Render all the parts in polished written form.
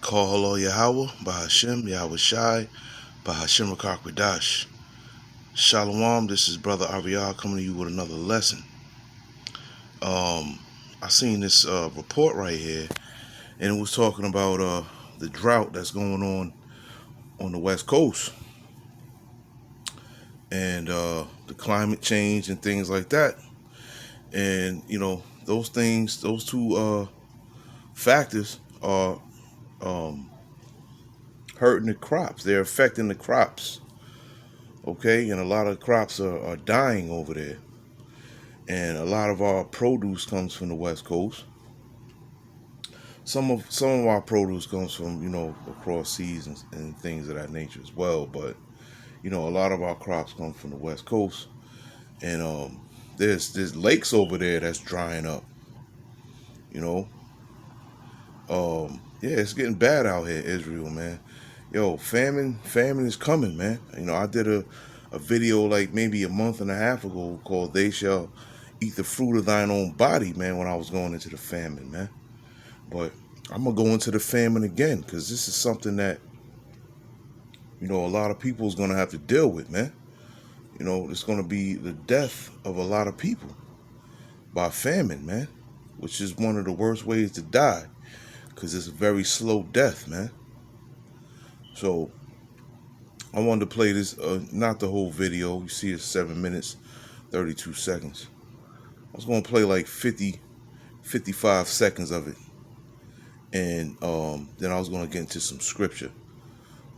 Call Yahweh, Bahashem, Yahweh Shai, Bahashem Rakakwadash. Shalom, this is Brother Ariel coming to you with another lesson. I seen this report right here, and it was talking about the drought that's going on the West Coast, and the climate change and things like that. And, those things, those two factors are hurting the crops. They're affecting the crops. Okay, and a lot of crops are dying over there, and a lot of our produce comes from the West Coast. Some of our produce comes from across seas and things of that nature as well. But a lot of our crops come from the West Coast, and there's lakes over there that's drying up. Yeah, it's getting bad out here, Israel, man. Famine is coming, man. I did a video like maybe a month and a half ago called "They Shall Eat the Fruit of Thine Own Body," man, when I was going into the famine, man. But I'm gonna go into the famine again, because this is something that a lot of people is gonna have to deal with, man. It's gonna be the death of a lot of people by famine, man, which is one of the worst ways to die, because it's a very slow death, man. So I wanted to play this, not the whole video. You see it's 7 minutes, 32 seconds. I was going to play like 55 seconds of it. And then I was going to get into some scripture.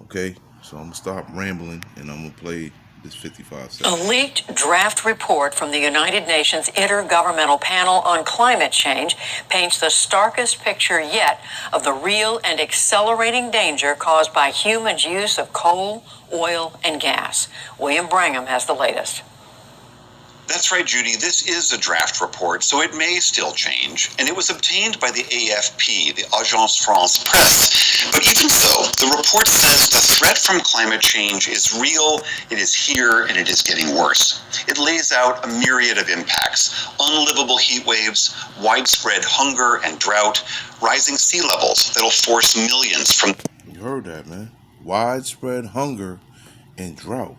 Okay? So I'm going to stop rambling and I'm going to play this 55 seconds. A leaked draft report from the United Nations Intergovernmental Panel on Climate Change paints the starkest picture yet of the real and accelerating danger caused by humans' use of coal, oil, and gas. William Brangham has the latest. That's right, Judy. This is a draft report, so it may still change. And it was obtained by the AFP, the Agence France Presse. But even so, the report says the threat from climate change is real, it is here, and it is getting worse. It lays out a myriad of impacts: unlivable heat waves, widespread hunger and drought, rising sea levels that'll force millions from... You heard that, man. Widespread hunger and drought,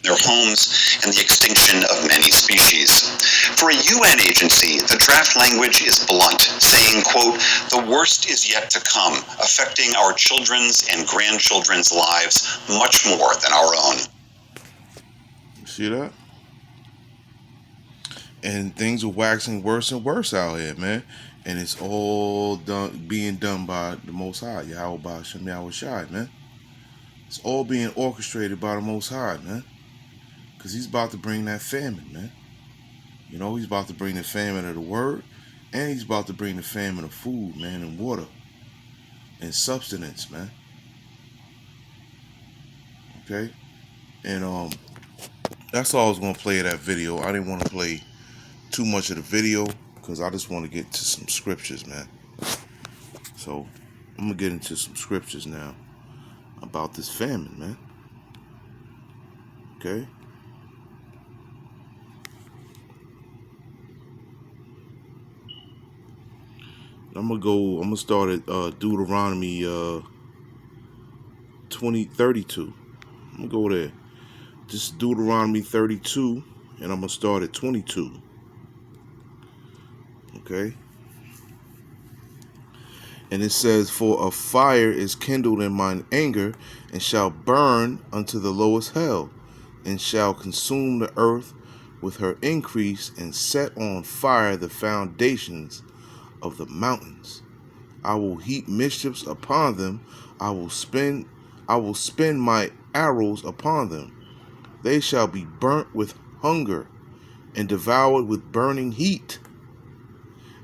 their homes, and the extinction of many species. For a UN agency, the draft language is blunt, saying, quote, "The worst is yet to come, affecting our children's and grandchildren's lives much more than our own." See that? And things are waxing worse and worse out here, man. And it's all being done by the Most High, Yahweh Ba'Shem Yahweh Shai, man. It's all being orchestrated by the Most High, man. Because he's about to bring that famine, man. He's about to bring the famine of the word, and he's about to bring the famine of food, man, and water, and substance, man. Okay? And that's all I was going to play of that video. I didn't want to play too much of the video, because I just want to get to some scriptures, man. So, I'm going to get into some scriptures now about this famine, man. Okay? I'm gonna start at Deuteronomy 32. I'm gonna go there. This is Deuteronomy 32, and I'm gonna start at 22. Okay. And it says, "For a fire is kindled in mine anger, and shall burn unto the lowest hell, and shall consume the earth with her increase, and set on fire the foundations of the mountains. I will heap mischiefs upon them. I will spin my arrows upon them. They shall be burnt with hunger, and devoured with burning heat.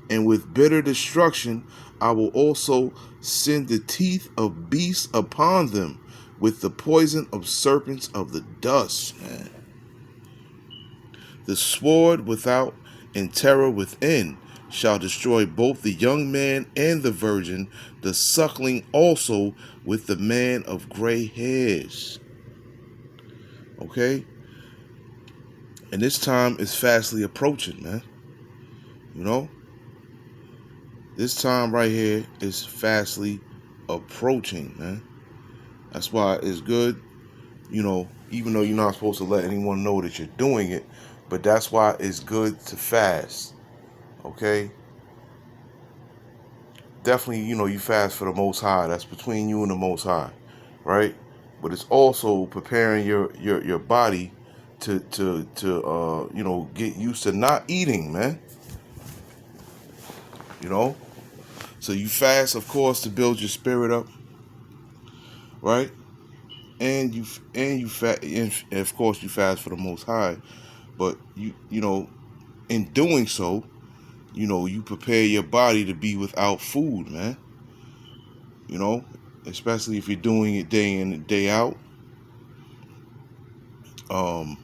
And with bitter destruction I will also send the teeth of beasts upon them, with the poison of serpents of the dust. Man. The sword without and terror within shall destroy both the young man and the virgin, the suckling also with the man of gray hairs." Okay? And this time is fastly approaching, man. This time right here is fastly approaching, man. That's why it's good, even though you're not supposed to let anyone know that you're doing it, but that's why it's good to fast, okay? Definitely, you fast for the Most High. That's between you and the Most High, right? But it's also preparing your body to get used to not eating, man. You know, so you fast, of course, to build your spirit up, right? And of course you fast for the Most High, but in doing so, you prepare your body to be without food, man. You know, especially if you're doing it day in and day out. Um,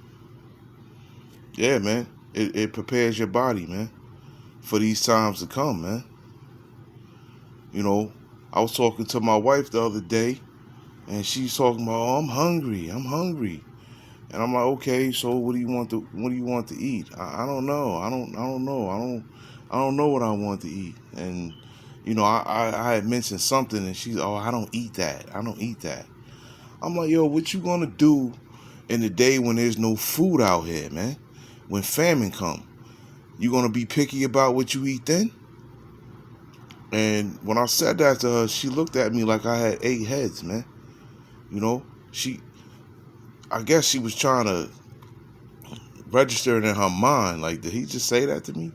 yeah, man, it prepares your body, man, for these times to come, man. You know, I was talking to my wife the other day, and she's talking about, oh, I'm hungry. And I'm like, okay, so what do you want to eat? I don't know. I don't know what I want to eat. And I had mentioned something, and she's, oh, I don't eat that. I don't eat that. I'm like, yo, what you gonna do in the day when there's no food out here, man? When famine come, you gonna be picky about what you eat then? And when I said that to her, she looked at me like I had 8 heads, man. You know, I guess she was trying to register it in her mind, like, did he just say that to me?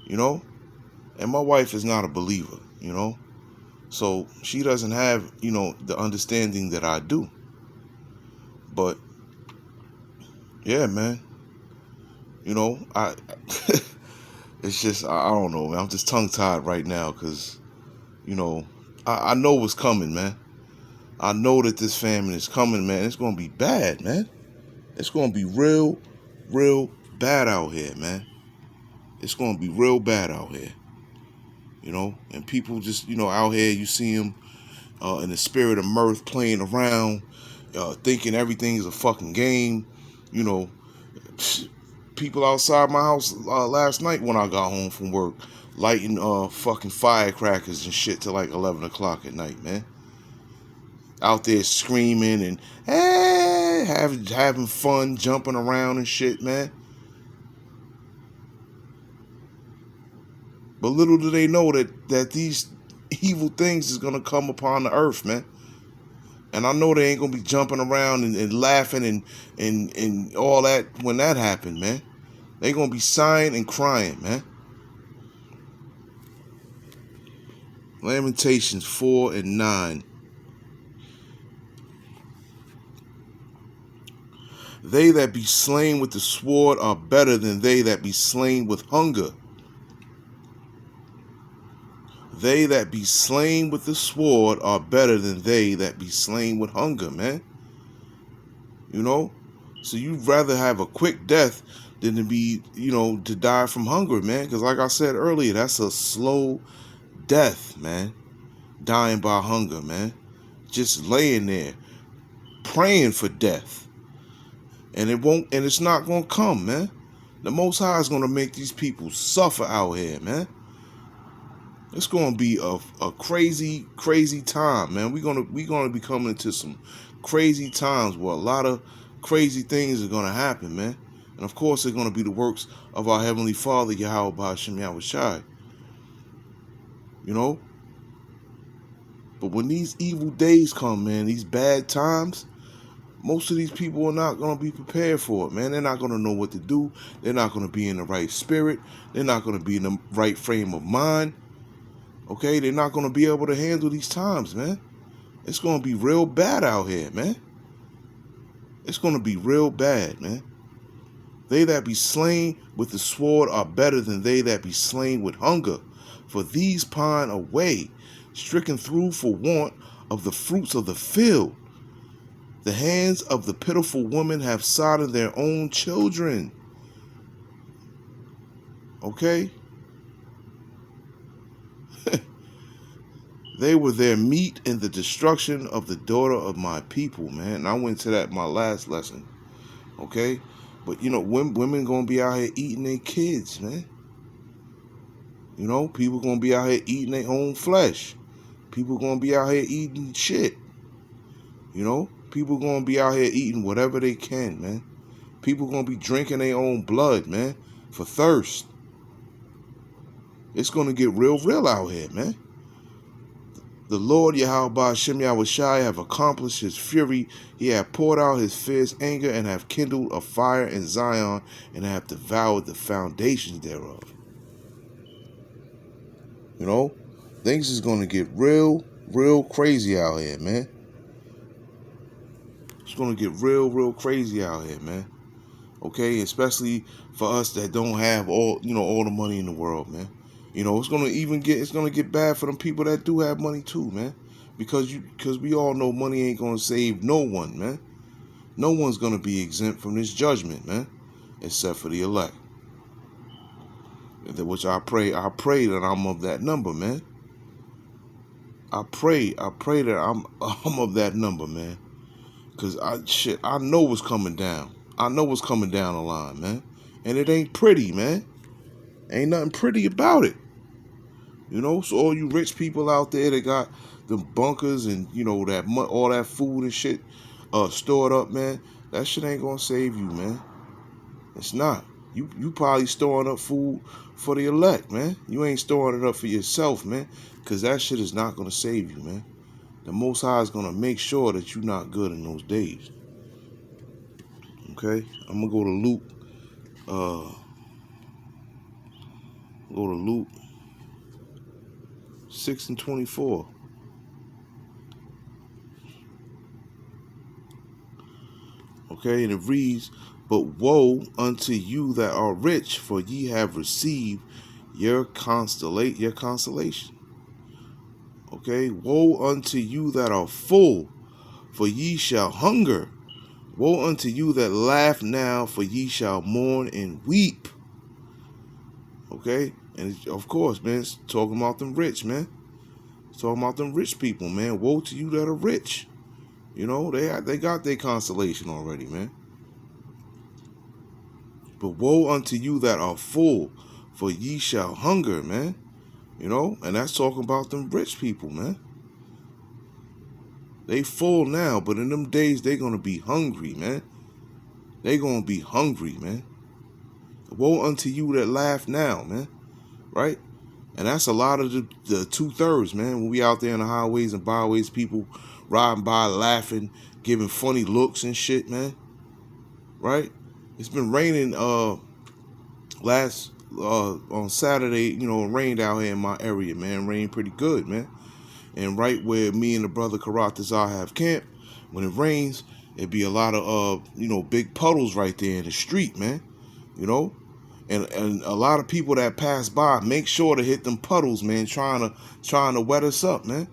And my wife is not a believer, so she doesn't have, the understanding that I do. But yeah, man, I it's just, I don't know, man. I'm just tongue tied right now because I know what's coming, man. I know that this famine is coming, man. It's gonna be bad, man. It's gonna be real bad out here, man. It's gonna be real bad out here. And people just, out here, you see them in the spirit of mirth playing around, thinking everything's a fucking game. People outside my house last night when I got home from work, lighting fucking firecrackers and shit till like 11 o'clock at night, man. Out there screaming and having fun, jumping around and shit, man. But little do they know that these evil things is gonna come upon the earth, man. And I know they ain't gonna be jumping around and laughing and all that when that happened, man. They gonna be sighing and crying, man. Lamentations 4 and 9. They that be slain with the sword are better than they that be slain with hunger. They that be slain with the sword are better than they that be slain with hunger, man. So you'd rather have a quick death than to be, to die from hunger, man. Because like I said earlier, that's a slow death, man. Dying by hunger, man. Just laying there, praying for death. And it's not gonna come, man. The Most High is gonna make these people suffer out here, man. It's gonna be a crazy time, man. We're gonna be coming into some crazy times where a lot of crazy things are gonna happen, man. And of course, they're gonna be the works of our Heavenly Father, Yahweh B'Hashem Yahushai. But when these evil days come, man, these bad times, most of these people are not going to be prepared for it, man. They're not going to know what to do. They're not going to be in the right spirit. They're not going to be in the right frame of mind. Okay? They're not going to be able to handle these times, man. It's going to be real bad out here, man. It's going to be real bad, man. They that be slain with the sword are better than they that be slain with hunger. For these pine away, stricken through for want of the fruits of the field. The hands of the pitiful woman have sodden their own children. Okay? They were their meat in the destruction of the daughter of my people, man. And I went to that in my last lesson. Okay? But, women going to be out here eating their kids, man. You know, people gonna be out here eating their own flesh. People gonna be out here eating shit. You know, people gonna be out here eating whatever they can, man. People gonna be drinking their own blood, man, for thirst. It's gonna get real out here, man. The Lord Yahweh Shem Yahushai have accomplished his fury. He hath poured out his fierce anger and have kindled a fire in Zion and have devoured the foundations thereof. You know, things is gonna get real crazy out here, man. It's gonna get real crazy out here, man. Okay, especially for us that don't have all the money in the world, man. You know, it's gonna get bad for them people that do have money too, man. Because we all know money ain't gonna save no one, man. No one's gonna be exempt from this judgment, man, except for the elect. Which I pray that I'm of that number, man. I pray that I'm of that number, man. Cause I know what's coming down. I know what's coming down the line, man. And it ain't pretty, man. Ain't nothing pretty about it. You know, so all you rich people out there that got the bunkers and, you know, all that food and shit stored up, man, that shit ain't gonna save you, man. It's not. You probably storing up food for the elect, man. You ain't storing it up for yourself, man, because that shit is not gonna save you, man. The Most High is gonna make sure that you're not good in those days. Okay, I'm gonna go to Luke. Go to Luke 6:24. Okay, and it reads, "But woe unto you that are rich, for ye have received your consolation." Okay, woe unto you that are full, for ye shall hunger. Woe unto you that laugh now, for ye shall mourn and weep. Okay, and of course, man, it's talking about them rich, man. It's talking about them rich people, man. Woe to you that are rich. You know, they got their consolation already, man. But woe unto you that are full, for ye shall hunger, man. You know, and that's talking about them rich people, man. They full now, but in them days, they gonna be hungry, man. They gonna be hungry, man. Woe unto you that laugh now, man. Right? And that's a lot of the 2/3, man. When we out there in the highways and byways, people riding by laughing, giving funny looks and shit, man. Right? It's been raining on Saturday, you know, it rained out here in my area, man. It rained pretty good, man. And right where me and the brother Karatazar have camp, when it rains, it'd be a lot of big puddles right there in the street, man. You know? And a lot of people that pass by make sure to hit them puddles, man, trying to wet us up, man.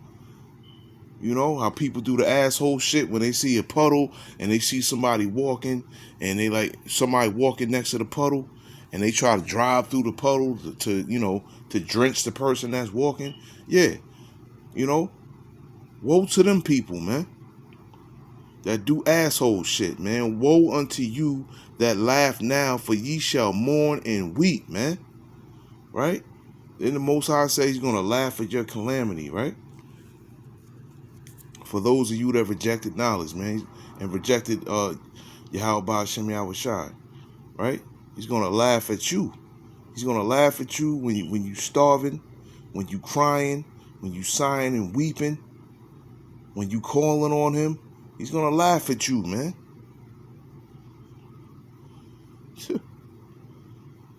You know how people do the asshole shit when they see a puddle and they see somebody walking and they like somebody walking next to the puddle and they try to drive through the puddle to drench the person that's walking. Yeah, you know, woe to them people, man, that do asshole shit, man. Woe unto you that laugh now, for ye shall mourn and weep, man. Right? Then the Most High says he's going to laugh at your calamity, right? For those of you that rejected knowledge, man, and rejected Yahweh Shem Yahushai, right? He's going to laugh at you. He's going to laugh at you when you starving, when you crying, when you sighing and weeping, when you calling on him. He's going to laugh at you, man.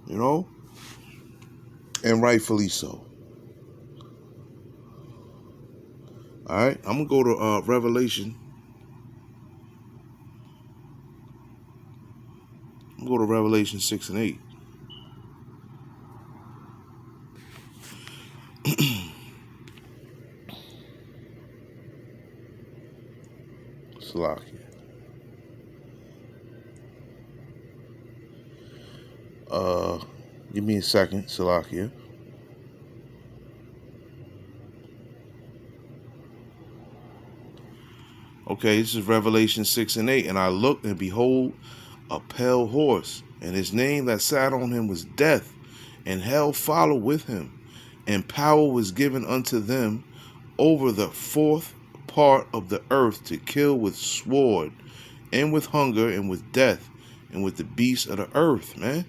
You know? And rightfully so. All right, I'm going to go to Revelation. I'm going to go to Revelation 6 and 8. Salakia. Give me a second, Salakia. Okay, this is Revelation 6 and 8. And I looked, and behold, a pale horse, and his name that sat on him was Death, and hell followed with him. And power was given unto them over the fourth part of the earth to kill with sword, and with hunger, and with death, and with the beasts of the earth, man.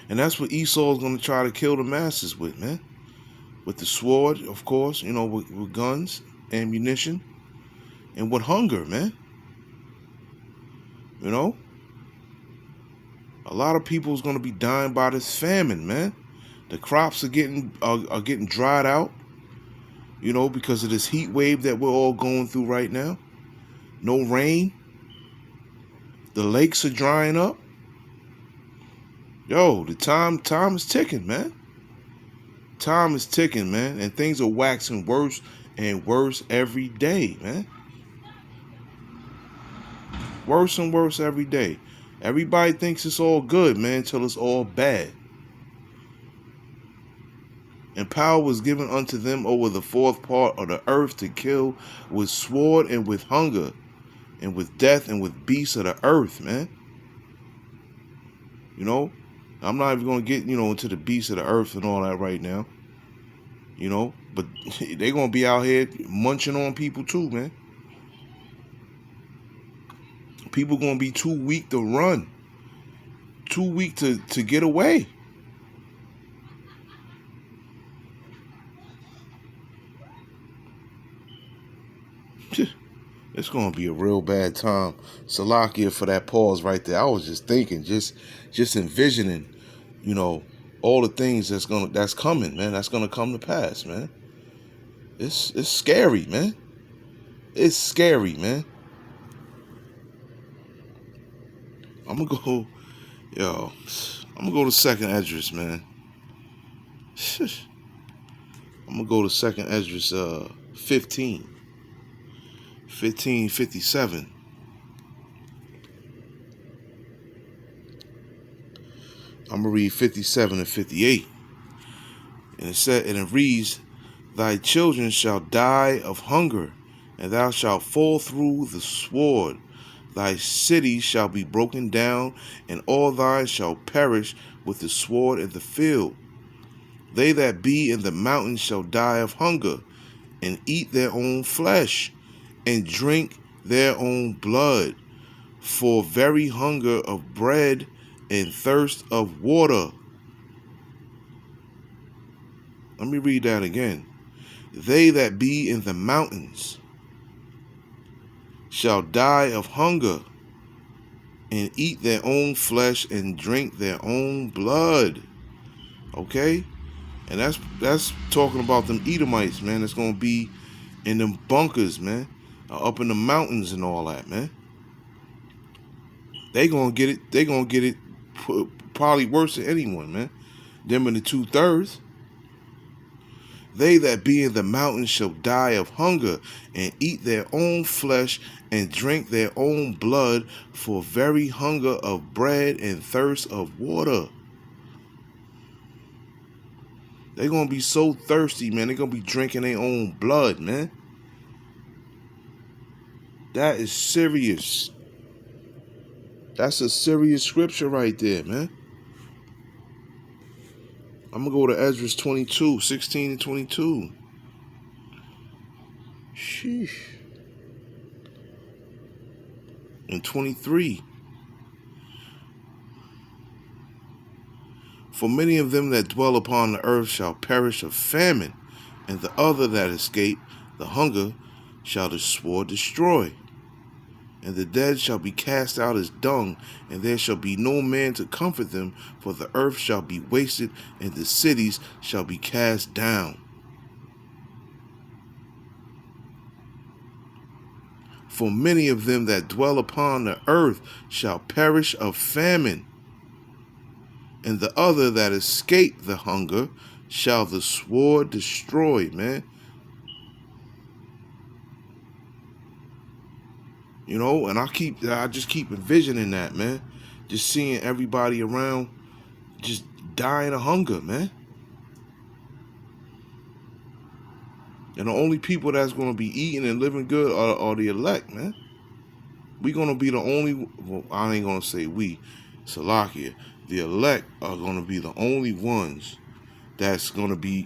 And that's what Esau's going to try to kill the masses with, man. With the sword, of course, you know, with guns, ammunition, and with hunger, man. You know? A lot of people's going to be dying by this famine, man. The crops are getting dried out, you know, because of this heat wave that we're all going through right now. No rain. The lakes are drying up. Yo, the time is ticking, man. Time is ticking, man, and things are waxing worse and worse every day, man. Worse and worse every day. Everybody thinks it's all good, man, until it's all bad. And power was given unto them over the fourth part of the earth to kill with sword, and with hunger, and with death, and with beasts of the earth, man. You know, I'm not even going to get, you know, into the beasts of the earth and all that right now. You know, but they're going to be out here munching on people too, man. People going to be too weak to run. Too weak to get away. It's going to be a real bad time. Salakia for that pause right there. I was just thinking, just envisioning, you know, all the things that's coming, man. That's going to come to pass, man. It's scary, man. It's scary, man. I'm going to go, I'm going to go to second Esdras, man. I'm going to go to second Esdras 1557. I'm going to read 57 and 58. And it reads, Thy children shall die of hunger, and thou shalt fall through the sword. Thy cities shall be broken down, and all thine shall perish with the sword in the field. They that be in the mountains shall die of hunger, and eat their own flesh, and drink their own blood, for very hunger of bread and thirst of water. Let me read that again. They that be in the mountains shall die of hunger, and eat their own flesh, and drink their own blood. Okay? And that's talking about them Edomites, man. That's going to be in them bunkers, man. Up in the mountains and all that, man. They going to get it. They going to get it probably worse than anyone, man. Them in the 2/3. They that be in the mountains shall die of hunger, and eat their own flesh, and drink their own blood, for very hunger of bread and thirst of water. They're going to be so thirsty, man. They're going to be drinking their own blood, man. That is serious. That's a serious scripture right there, man. I'm going to go to Esdras 22, 16 and 22. Sheesh. And 23. For many of them that dwell upon the earth shall perish of famine, and the other that escape the hunger shall the sword destroy. And the dead shall be cast out as dung, and there shall be no man to comfort them, for the earth shall be wasted, and the cities shall be cast down. For many of them that dwell upon the earth shall perish of famine, and the other that escape the hunger shall the sword destroy, man. You know, and I just keep envisioning that, man. Just seeing everybody around just dying of hunger, man. And the only people that's going to be eating and living good are the elect, man. We're going to be the only, well, I ain't going to say we. Salakia, the elect are going to be the only ones that's going to be,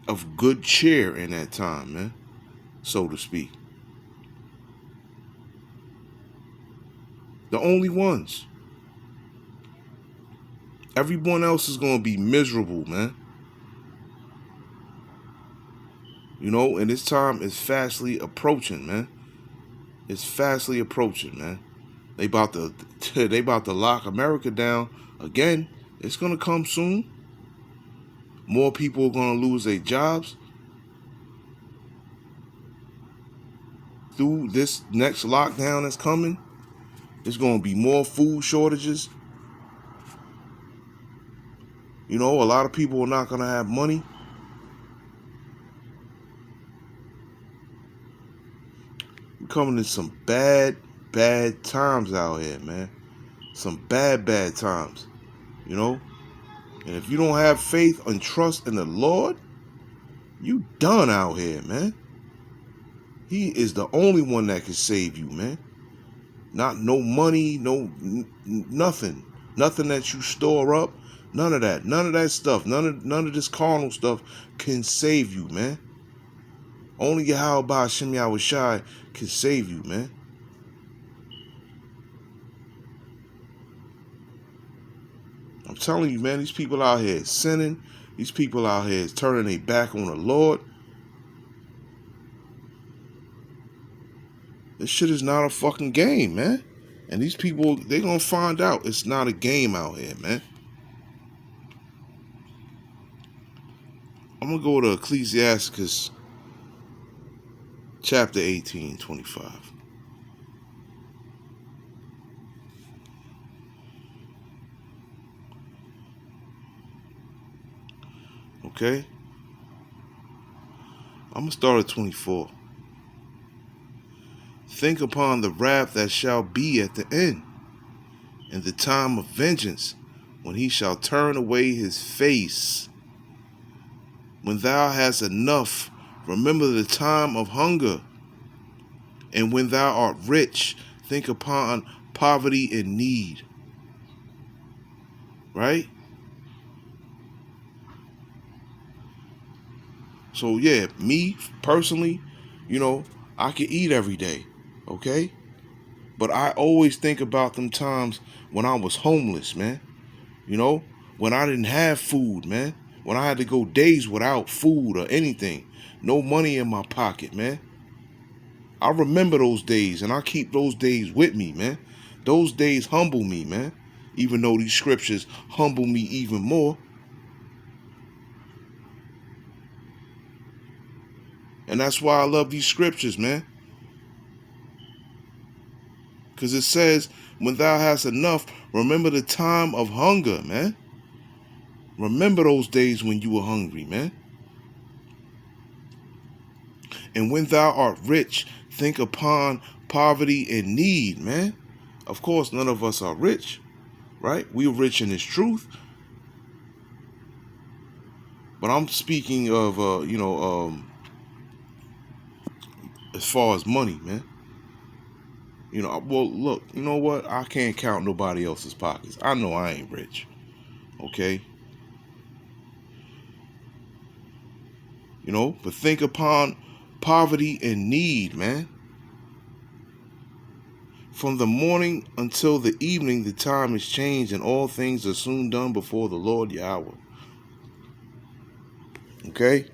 of good cheer in that time, man, so to speak. The only ones. Everyone else is going to be miserable, man. And this time is fastly approaching, man. It's fastly approaching, man. They about to lock America down again. It's gonna come soon. More people are gonna lose their jobs through this next lockdown that's coming. There's gonna be more food shortages. A lot of people are not gonna have money. We're coming in some bad times out here, man. Some bad times. And if you don't have faith and trust in the Lord, you done out here, man. He is the only one that can save you, man. Not no money, nothing. Nothing that you store up. None of that. None of that stuff. None of this carnal stuff can save you, man. Only Yahweh Hashem Yahushai can save you, man. I'm telling you, man, these people out here is sinning. These people out here is turning their back on the Lord. This shit is not a fucking game, man. And these people, they're going to find out it's not a game out here, man. I'm going to go to Ecclesiasticus chapter 18:25. Okay? I'm going to start at 24. Think upon the wrath that shall be at the end, and the time of vengeance, when he shall turn away his face. When thou hast enough, remember the time of hunger. And when thou art rich, think upon poverty and need. Right? So yeah, me personally, I can eat every day. Okay? But I always think about them times when I was homeless, man. When I didn't have food, man. When I had to go days without food or anything. No money in my pocket, man. I remember those days, and I keep those days with me, man. Those days humble me, man. Even though these scriptures humble me even more. And that's why I love these scriptures, man. Because it says, when thou hast enough, remember the time of hunger, man. Remember those days when you were hungry, man. And when thou art rich, think upon poverty and need, man. Of course, none of us are rich, right? We're rich in this truth. But I'm speaking of, as far as money, man. Well, look, you know what? I can't count nobody else's pockets. I know I ain't rich. Okay? But think upon poverty and need, man. From the morning until the evening, the time is changed, and all things are soon done before the Lord Yahweh. Okay?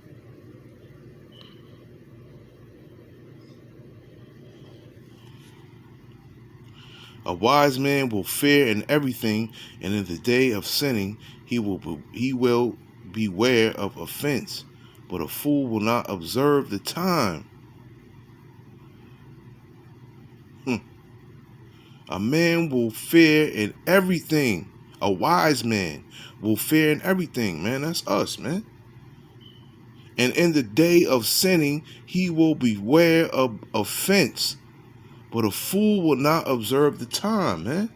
A wise man will fear in everything, and in the day of sinning he will beware of offense. But a fool will not observe the time. A man will fear in everything. A wise man will fear in everything, man. That's us, man. And in the day of sinning he will beware of offense. But a fool will not observe the time, man.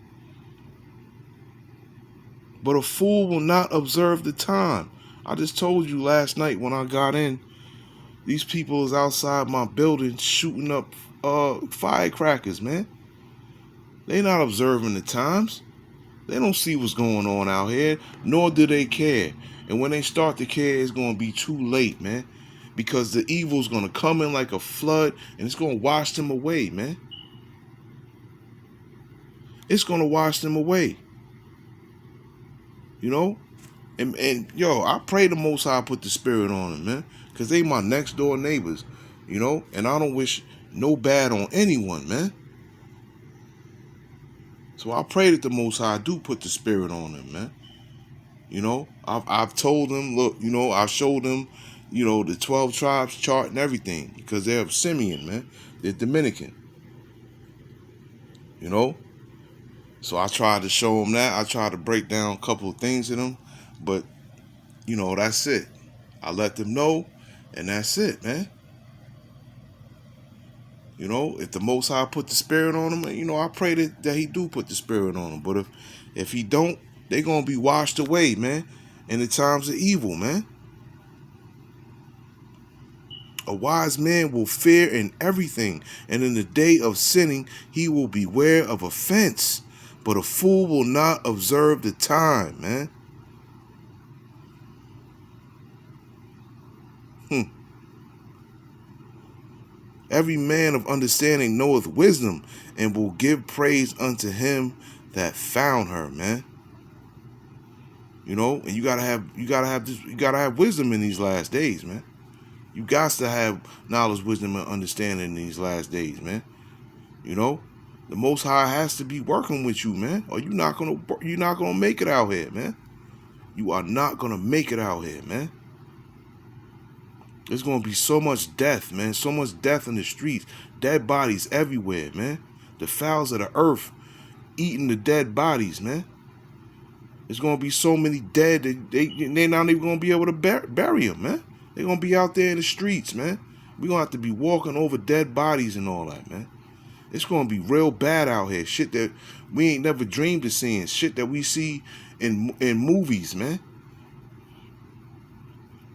But a fool will not observe the time. I just told you last night when I got in, these people is outside my building shooting up firecrackers, man. They not observing the times. They don't see what's going on out here, nor do they care. And when they start to care, it's going to be too late, man. Because the evil's going to come in like a flood, and it's going to wash them away, man. It's going to wash them away. You know? And yo, I pray the Most High put the spirit on them, man. Because they my next door neighbors, you know? And I don't wish no bad on anyone, man. So I pray that the Most High do put the spirit on them, man. You know, I've told them, look, you know, I showed them, you know, the 12 tribes chart and everything, because they're Simeon, man. They're Dominican. You know? So I tried to show them that. I tried to break down a couple of things to them, but, you know, that's it. I let them know, and that's it, man. You know, if the Most High put the spirit on them, you know, I pray that he do put the spirit on them. But if he don't, they going to be washed away, man, in the times of evil, man. A wise man will fear in everything, and in the day of sinning, he will beware of offense. But a fool will not observe the time, man. Every man of understanding knoweth wisdom, and will give praise unto him that found her, man. You know, and you gotta have wisdom in these last days, man. You got to have knowledge, wisdom, and understanding in these last days, man. You know, the Most High has to be working with you, man, or you're not gonna make it out here, man. You are not gonna make it out here, man. There's gonna be so much death, man. So much death in the streets, dead bodies everywhere, man. The fowls of the earth eating the dead bodies, man. There's gonna be so many dead that they're not even gonna be able to bury them, man. They're gonna be out there in the streets, man. We're gonna have to be walking over dead bodies and all that, man. It's gonna be real bad out here. Shit that we ain't never dreamed of seeing. Shit that we see in movies, man.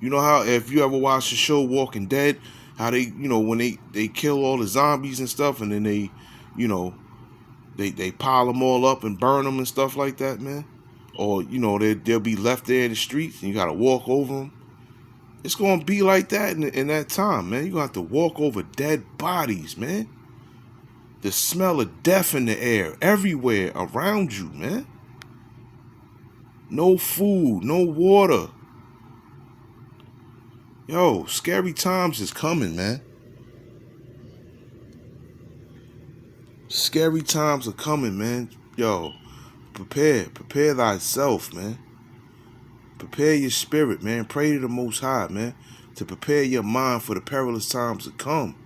You know how, if you ever watched the show Walking Dead, how they, you know, when they kill all the zombies and stuff, and then they, you know, they pile them all up and burn them and stuff like that, man. Or, you know, they'll be left there in the streets and you gotta walk over them. It's gonna be like that in that time, man. You're gonna have to walk over dead bodies, man. The smell of death in the air everywhere around you, man. No food, no water. Yo, scary times is coming, man. Scary times are coming, man. Yo, prepare thyself, man. Prepare your spirit, man. Pray to the Most High, man, to prepare your mind for the perilous times to come.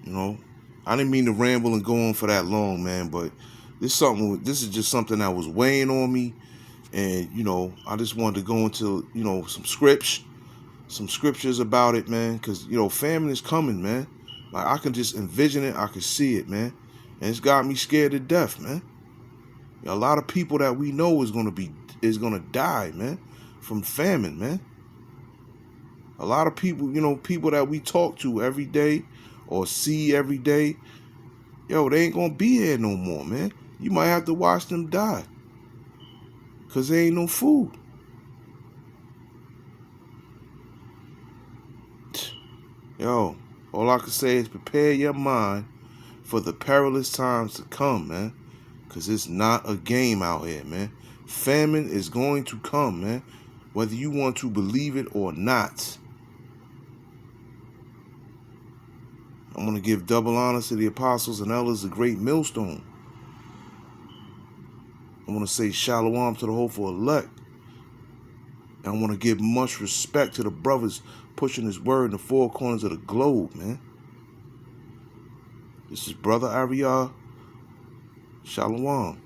You know, I didn't mean to ramble and go on for that long, man, but this is just something that was weighing on me. And, you know, I just wanted to go into, you know, some scriptures about it, man. Because, you know, famine is coming, man. Like, I can just envision it. I can see it, man. And it's got me scared to death, man. A lot of people that we know is gonna die, man, from famine, man. A lot of people, you know, people that we talk to every day or see every day, yo, they ain't gonna be here no more, man. You might have to watch them die. Because there ain't no food. Yo, all I can say is prepare your mind for the perilous times to come, man. Because it's not a game out here, man. Famine is going to come, man. Whether you want to believe it or not. I'm going to give double honors to the apostles and elders, the great millstone. I want to say shalom to the hopeful elect. And I want to give much respect to the brothers pushing his word in the four corners of the globe, man. This is Brother Ariel. Shalom.